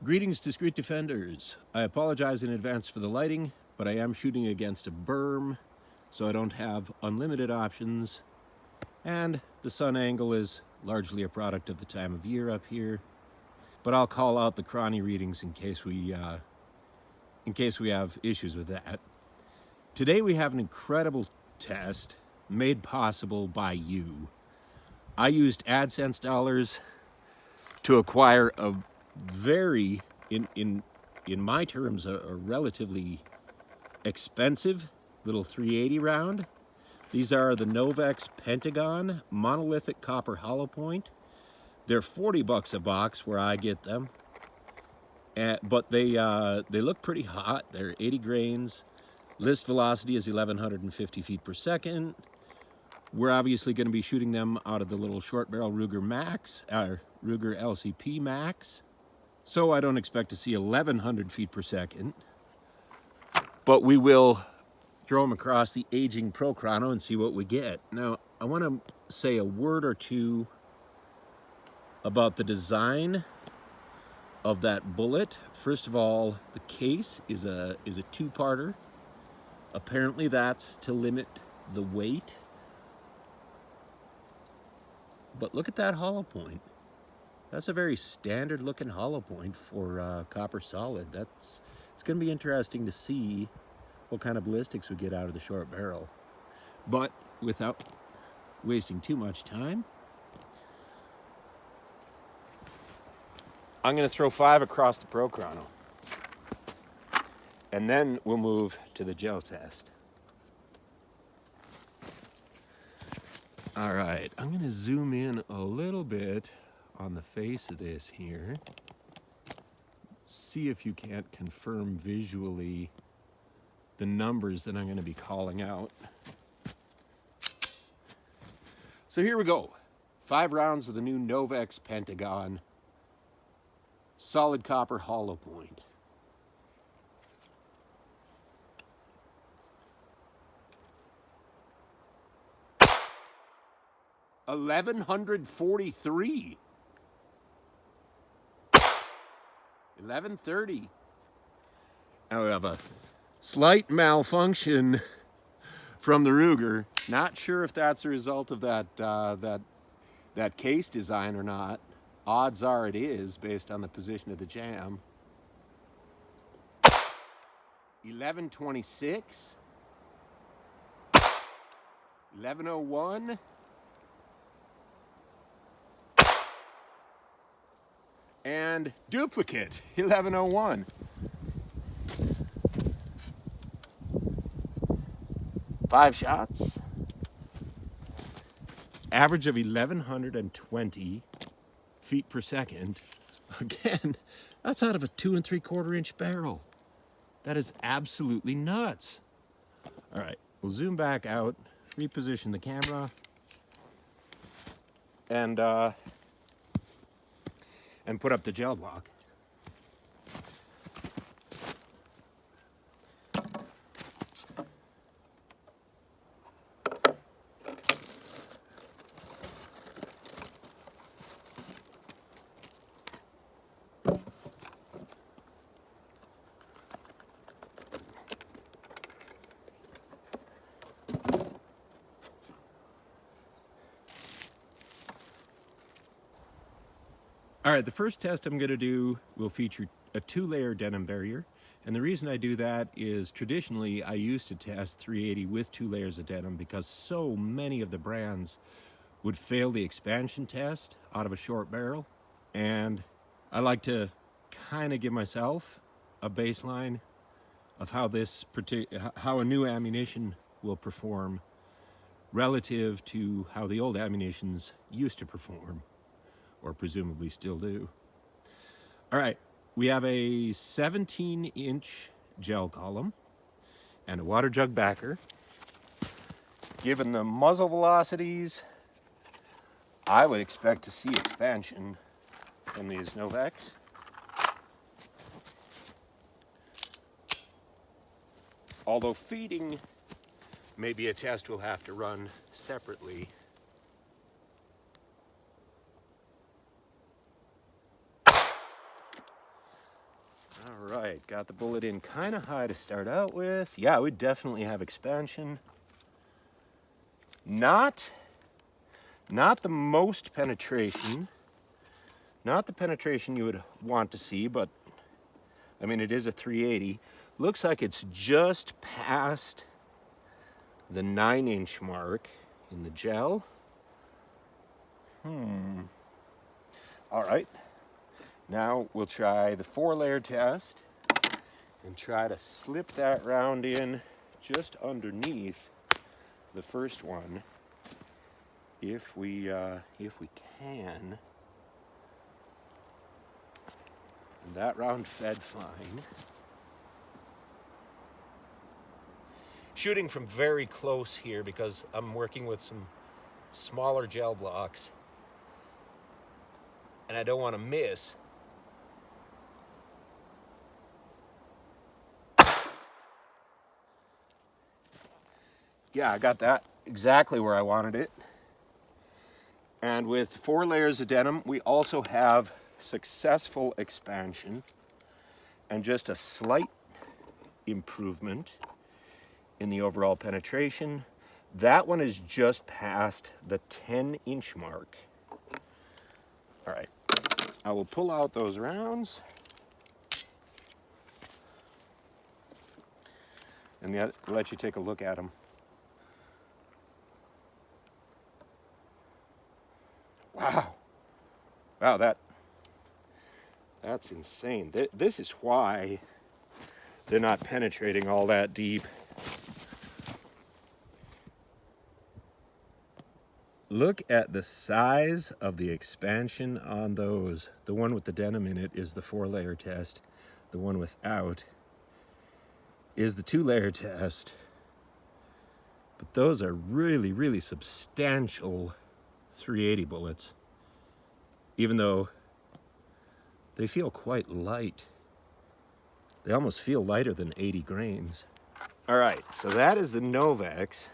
Greetings, discreet defenders. I apologize in advance for the lighting, but I am shooting against a berm, so I don't have unlimited options. And the sun angle is largely a product of the time of year up here. But I'll call out the chrony readings in case we have issues with that. Today we have an incredible test made possible by you. I used AdSense dollars to acquire a very, in my terms, a relatively expensive little 380 round. These are the Novex Pentagon monolithic copper hollow point. They're $40 a box where I get them, but they look pretty hot. They're 80 grains. List velocity is 1150 feet per second. We're obviously going to be shooting them out of the little short barrel Ruger LCP Max. So I don't expect to see 1100 feet per second, but we will throw them across the aging Pro Chrono and see what we get. Now, I want to say a word or two about the design of that bullet. First of all, the case is a two-parter. Apparently that's to limit the weight. But look at that hollow point. That's a very standard looking hollow point for copper solid. It's going to be interesting to see what kind of ballistics we get out of the short barrel. But without wasting too much time, I'm going to throw 5 across the Pro Chrono. And then we'll move to the gel test. All right, I'm going to zoom in a little bit on the face of this here. See if you can't confirm visually the numbers that I'm going to be calling out. So here we go. 5 rounds of the new Novex Pentagon solid copper hollow point. $1,143. 1130. Now we have a slight malfunction from the Ruger. Not sure if that's a result of that case design or not. Odds are it is, based on the position of the jam. 1126. 1101. And duplicate, 1101. 5 shots. Average of 1120 feet per second. Again, that's out of a 2 3/4 inch barrel. That is absolutely nuts. All right, we'll zoom back out, reposition the camera, and put up the gel block. All right, the first test I'm going to do will feature a 2-layer denim barrier. And the reason I do that is traditionally I used to test 380 with 2 layers of denim because so many of the brands would fail the expansion test out of a short barrel. And I like to kind of give myself a baseline of how how a new ammunition will perform relative to how the old ammunitions used to perform, or presumably still do. All right, we have a 17-inch gel column and a water jug backer. Given the muzzle velocities, I would expect to see expansion in these Novex. Although feeding may be a test we'll have to run separately. All right, got the bullet in kind of high to start out with. Yeah, we definitely have expansion. Not the most penetration. Not the penetration you would want to see, but I mean, it is a 380. Looks like it's just past the 9-inch mark in the gel. All right, now we'll try the 4-layer test and try to slip that round in just underneath the first one, if we can. And that round fed fine. Shooting from very close here because I'm working with some smaller gel blocks and I don't want to miss. Yeah, I got that exactly where I wanted it. And with 4 layers of denim, we also have successful expansion and just a slight improvement in the overall penetration. That one is just past the 10-inch mark. All right, I will pull out those rounds and let you take a look at them. Wow, that's insane. This is why they're not penetrating all that deep. Look at the size of the expansion on those. The one with the denim in it is the 4-layer test. The one without is the 2-layer test. But those are really, really substantial 380 bullets, even though they feel quite light. They almost feel lighter than 80 grains. All right, so that is the Novex.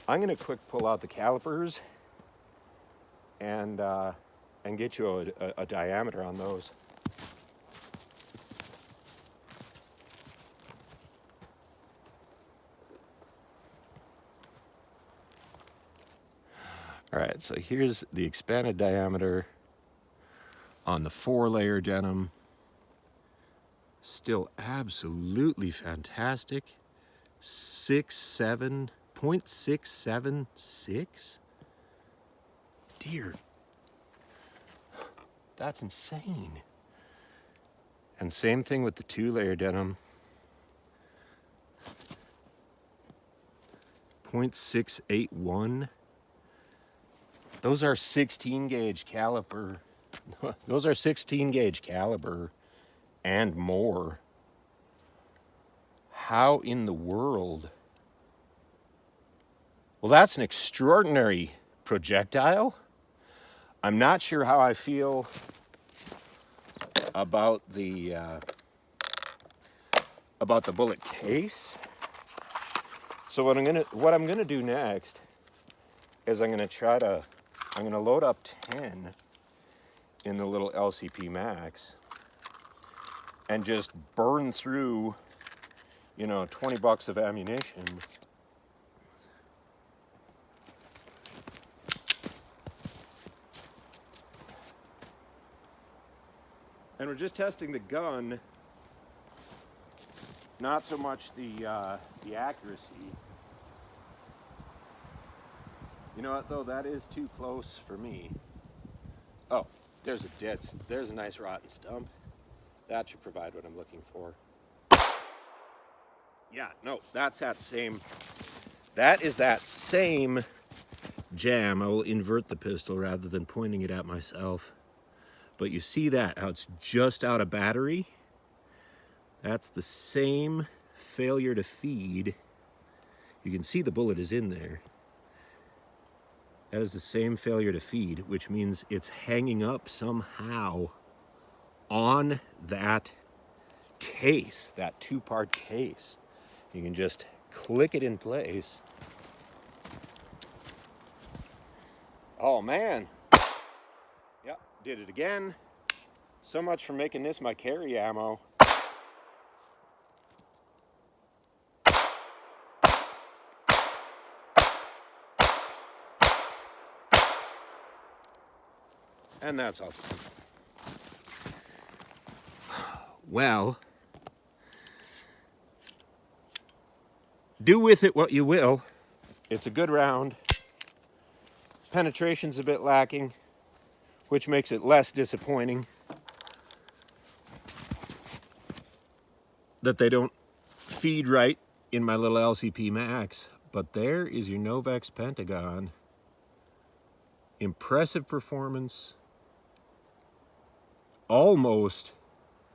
I'm gonna quick pull out the calipers and get you a diameter on those. All right, so here's the expanded diameter on the 4-layer denim. Still absolutely fantastic. 0.676. Dear, that's insane. And same thing with the 2-layer denim. 0.681. Those are 16 gauge caliber. Those are 16 gauge caliber and more. How in the world? Well, that's an extraordinary projectile. I'm not sure how I feel about the bullet case. So what I'm gonna do next is I'm gonna load up 10 in the little LCP Max and just burn through, 20 bucks of ammunition. And we're just testing the gun, not so much the accuracy. You know what though, that is too close for me. Oh, there's a nice rotten stump. That should provide what I'm looking for. Yeah, no, that is that same jam. I will invert the pistol rather than pointing it at myself. But you see that, how it's just out of battery? That's the same failure to feed. You can see the bullet is in there. That is the same failure to feed, which means it's hanging up somehow on that case, that 2-part case. You can just click it in place. Oh man. Yep, did it again. So much for making this my carry ammo. And that's all. Well, do with it what you will. It's a good round. Penetration's a bit lacking, which makes it less disappointing that they don't feed right in my little LCP Max. But there is your Novex Pentagon. Impressive performance. Almost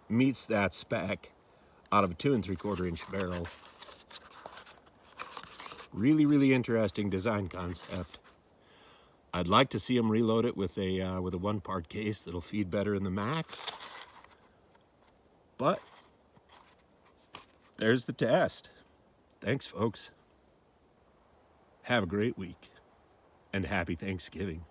meets that spec out of a 2 3/4 inch barrel. Really, really interesting design concept. I'd like to see them reload it with a 1-part case that'll feed better in the Max. But there's the test. Thanks, folks. Have a great week and happy Thanksgiving.